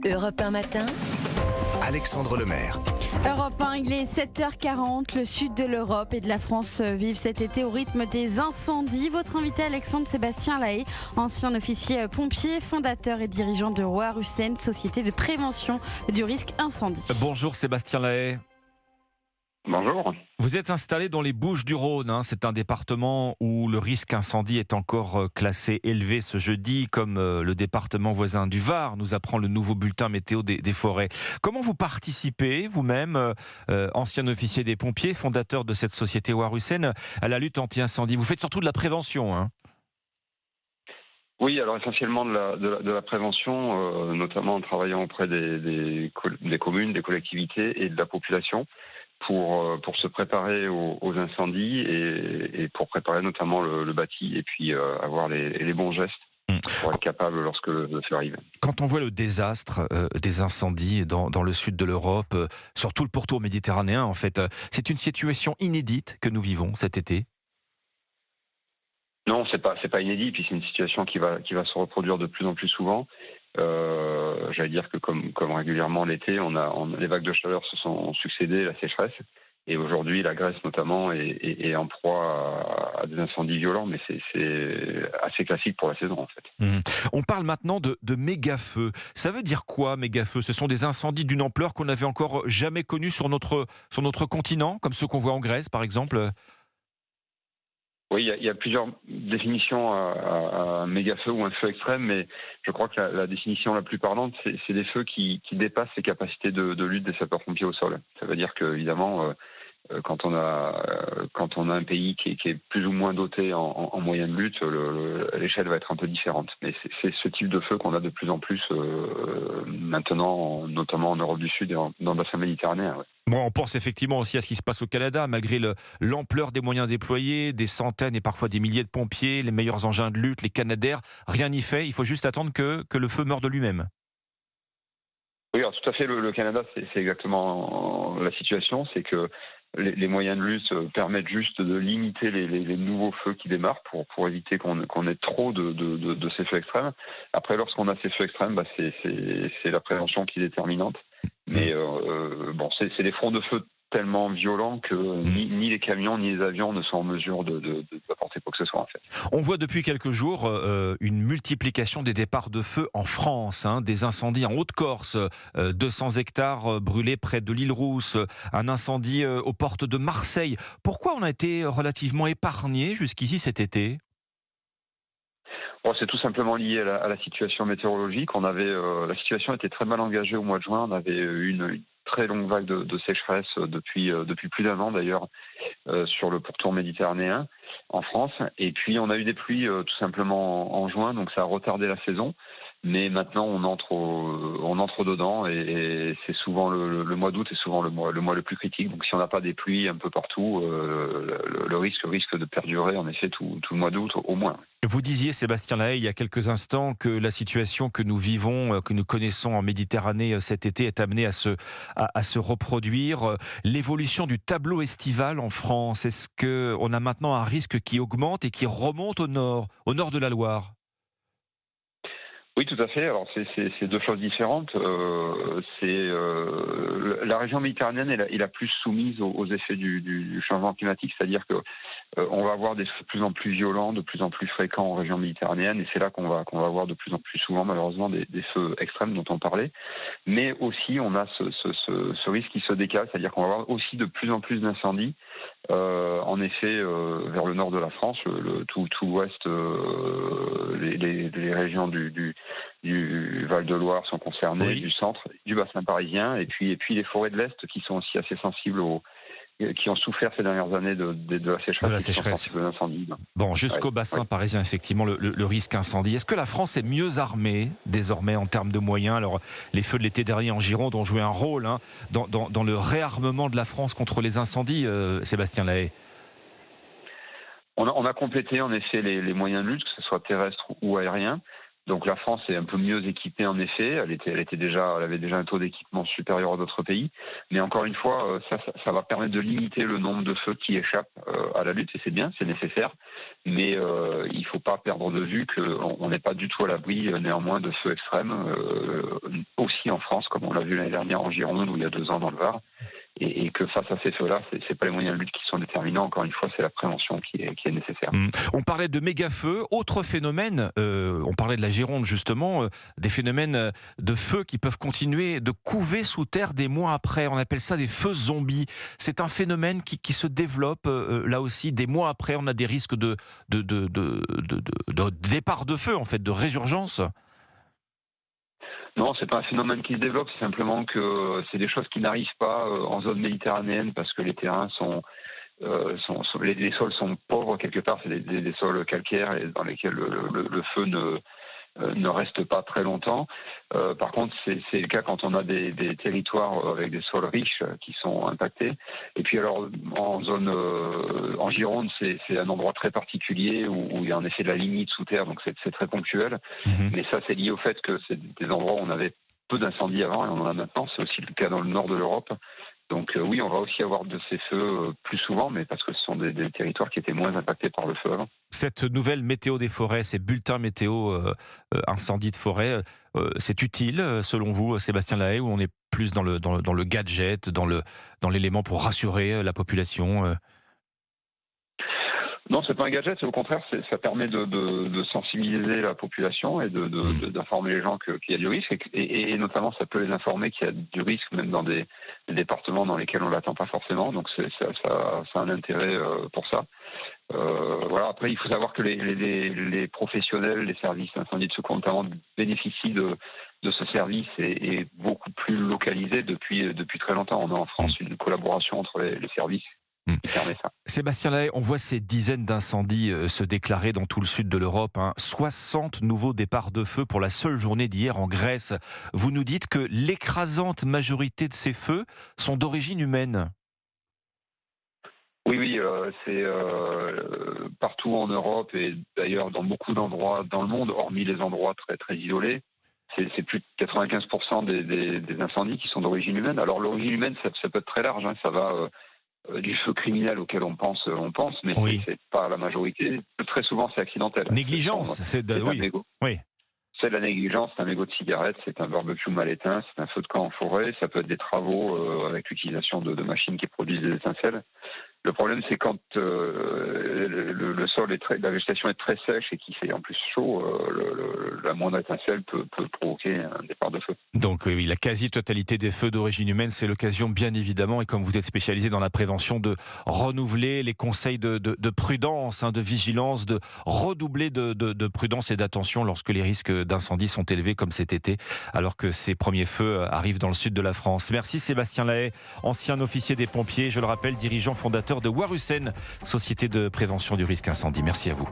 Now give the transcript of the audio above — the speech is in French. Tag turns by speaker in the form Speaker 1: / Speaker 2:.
Speaker 1: Europe 1 matin,
Speaker 2: Alexandre Lemaire.
Speaker 3: Europe 1, il est 7h40. Le sud de l'Europe et de la France vivent cet été au rythme des incendies. Votre invité Alexandre Sébastien Lahaye, ancien officier pompier, fondateur et dirigeant de Roharusen, société de prévention du risque incendie.
Speaker 4: Bonjour Sébastien Lahaye.
Speaker 5: Bonjour.
Speaker 4: Vous êtes installé dans les Bouches-du-Rhône. C'est un département où le risque incendie est encore classé élevé ce jeudi, comme le département voisin du Var, nous apprend le nouveau bulletin météo des forêts. Comment vous participez, vous-même, ancien officier des pompiers, fondateur de cette société Roharusen, à la lutte anti-incendie? Vous faites surtout de la prévention, hein?
Speaker 5: Oui, alors essentiellement de la prévention, notamment en travaillant auprès des communes, des collectivités et de la population pour se préparer aux incendies et pour préparer notamment le bâti et puis avoir les bons gestes pour être capable lorsque le feu arrive.
Speaker 4: Quand on voit le désastre des incendies dans le sud de l'Europe, surtout le pourtour méditerranéen, en fait, c'est une situation inédite que nous vivons cet été.
Speaker 5: Non, c'est pas inédit, puis c'est une situation qui va se reproduire de plus en plus souvent. J'allais dire que comme régulièrement l'été, les vagues de chaleur se sont succédées, la sécheresse, et aujourd'hui la Grèce notamment est en proie à des incendies violents, mais c'est assez classique pour la saison en fait.
Speaker 4: On parle maintenant de méga-feux. Ça veut dire quoi, méga-feux? Ce sont des incendies d'une ampleur qu'on n'avait encore jamais connue sur notre continent, comme ceux qu'on voit en Grèce par exemple?
Speaker 5: Oui, il y a plusieurs définitions à un méga-feu ou un feu extrême, mais je crois que la définition la plus parlante, c'est des feux qui dépassent les capacités de lutte des sapeurs-pompiers au sol. Ça veut dire que, évidemment, quand on a un pays qui est plus ou moins doté en moyens de lutte, l'échelle va être un peu différente. Mais c'est ce type de feu qu'on a de plus en plus maintenant, notamment en Europe du Sud et dans le bassin méditerranéen. Ouais.
Speaker 4: Bon, on pense effectivement aussi à ce qui se passe au Canada, malgré l'ampleur des moyens déployés, des centaines et parfois des milliers de pompiers, les meilleurs engins de lutte, les Canadair, rien n'y fait, il faut juste attendre que le feu meure de lui-même.
Speaker 5: Oui, alors tout à fait, le Canada, c'est exactement la situation, c'est que les moyens de lutte permettent juste de limiter les nouveaux feux qui démarrent pour éviter qu'on ait trop de ces feux extrêmes. Après, lorsqu'on a ces feux extrêmes, c'est la prévention qui est déterminante. Mais bon, c'est des fronts de feu tellement violents que ni les camions ni les avions ne sont en mesure d'apporter quoi que ce soit en fait.
Speaker 4: On voit depuis quelques jours une multiplication des départs de feu en France, des incendies en Haute-Corse, 200 hectares brûlés près de l'île Rousse, un incendie aux portes de Marseille. Pourquoi on a été relativement épargné jusqu'ici cet été ?
Speaker 5: Bon, c'est tout simplement lié à la situation météorologique. La situation était très mal engagée au mois de juin. On avait eu une très longue vague de sécheresse depuis plus d'un an d'ailleurs sur le pourtour méditerranéen en France. Et puis on a eu des pluies tout simplement en juin, donc ça a retardé la saison. Mais maintenant on entre dedans et c'est souvent le mois d'août est souvent le mois le plus critique. Donc si on n'a pas des pluies un peu partout, le risque de perdurer en effet tout le mois d'août au moins.
Speaker 4: Vous disiez, Sébastien Lahaye, il y a quelques instants que la situation que nous vivons, que nous connaissons en Méditerranée cet été est amenée à se reproduire. L'évolution du tableau estival en France, est-ce qu'on a maintenant un risque qui augmente et qui remonte au nord de la Loire ?
Speaker 5: Oui, tout à fait. Alors, c'est deux choses différentes. La région méditerranéenne est la plus soumise aux effets du changement climatique, c'est-à-dire que on va avoir des feux de plus en plus violents, de plus en plus fréquents en région méditerranéenne, et c'est là qu'on va avoir de plus en plus souvent, malheureusement, des feux extrêmes dont on parlait. Mais aussi, on a ce risque qui se décale, c'est-à-dire qu'on va avoir aussi de plus en plus d'incendies. En effet, vers le nord de la France, tout l'ouest, les régions du Val-de-Loire sont concernées, oui. Du centre, du bassin parisien, et puis les forêts de l'Est qui sont aussi assez sensibles qui ont souffert ces dernières années de la sécheresse.
Speaker 4: De la sécheresse. Bon, jusqu'au bassin parisien, effectivement, le risque incendie. Est-ce que la France est mieux armée désormais en termes de moyens ? Alors, les feux de l'été dernier en Gironde ont joué un rôle dans le réarmement de la France contre les incendies, Sébastien Lahaye.
Speaker 5: On a complété en effet les moyens de lutte, que ce soit terrestre ou aérien. Donc la France est un peu mieux équipée en effet. Elle avait déjà un taux d'équipement supérieur à d'autres pays. Mais encore une fois, ça va permettre de limiter le nombre de feux qui échappent à la lutte. Et c'est bien, c'est nécessaire. Mais il ne faut pas perdre de vue qu'on n'est pas du tout à l'abri néanmoins de feux extrêmes, aussi en France, comme on l'a vu l'année dernière en Gironde ou il y a 2 ans dans le Var. Et que face à ces feux-là, c'est pas les moyens de lutte qui sont déterminants. Encore une fois, c'est la prévention qui est nécessaire.
Speaker 4: On parlait de méga-feux. Autre phénomène, on parlait de la Gironde justement, des phénomènes de feux qui peuvent continuer de couver sous terre des mois après. On appelle ça des feux zombies. C'est un phénomène qui se développe là aussi. Des mois après, on a des risques de départ de feu, en fait, de résurgence.
Speaker 5: Non, c'est pas un phénomène qui se développe, c'est simplement que c'est des choses qui n'arrivent pas en zone méditerranéenne parce que les terrains les sols sont pauvres quelque part, c'est des sols calcaires et dans lesquels le feu ne reste pas très longtemps. Par contre, c'est le cas quand on a des territoires avec des sols riches qui sont impactés. Et puis alors, en Gironde, c'est un endroit très particulier où il y a un effet de la lignite sous terre, donc c'est très ponctuel. Mais ça, c'est lié au fait que c'est des endroits où on avait peu d'incendies avant et on en a maintenant. C'est aussi le cas dans le nord de l'Europe. Donc oui, on va aussi avoir de ces feux plus souvent, mais parce que ce sont des territoires qui étaient moins impactés par le feu avant.
Speaker 4: Cette nouvelle météo des forêts, ces bulletins météo incendie de forêt, c'est utile selon vous, Sébastien Lahaye, ou on est plus dans le gadget, dans l'élément pour rassurer la population
Speaker 5: Non, c'est pas un gadget, c'est au contraire, ça permet de sensibiliser la population et d'informer les gens qu'il y a du risque et notamment ça peut les informer qu'il y a du risque même dans des départements dans lesquels on l'attend pas forcément. Donc ça a un intérêt pour ça. Voilà. Après, il faut savoir que les professionnels, les services incendie de secours notamment bénéficient de ce service et beaucoup plus localisé depuis très longtemps. On a en France une collaboration entre les services.
Speaker 4: Sébastien Lahaye, on voit ces dizaines d'incendies se déclarer dans tout le sud de l'Europe. 60 nouveaux départs de feu pour la seule journée d'hier en Grèce. Vous nous dites que l'écrasante majorité de ces feux sont d'origine humaine.
Speaker 5: Oui, c'est partout en Europe et d'ailleurs dans beaucoup d'endroits dans le monde, hormis les endroits très très isolés. C'est plus de 95% des incendies qui sont d'origine humaine. Alors l'origine humaine, ça peut être très large. Ça va du feu criminel auquel on pense, mais oui. C'est pas la majorité. Très souvent, c'est accidentel.
Speaker 4: Négligence, c'est de
Speaker 5: la négligence, c'est un mégot de cigarette, c'est un barbecue mal éteint, c'est un feu de camp en forêt, ça peut être des travaux avec l'utilisation de machines qui produisent des étincelles. Le problème, c'est quand le sol la végétation est très sèche et qu'il fait en plus chaud, la moindre étincelle peut provoquer un départ de feu.
Speaker 4: Donc oui, la quasi-totalité des feux d'origine humaine, c'est l'occasion bien évidemment, et comme vous êtes spécialisé dans la prévention, de renouveler les conseils de prudence, de vigilance, de redoubler de prudence et d'attention lorsque les risques d'incendie sont élevés comme cet été, alors que ces premiers feux arrivent dans le sud de la France. Merci Sébastien Lahaye, ancien officier des pompiers, je le rappelle, dirigeant fondateur de Warusen, société de prévention du risque incendie. Merci à vous.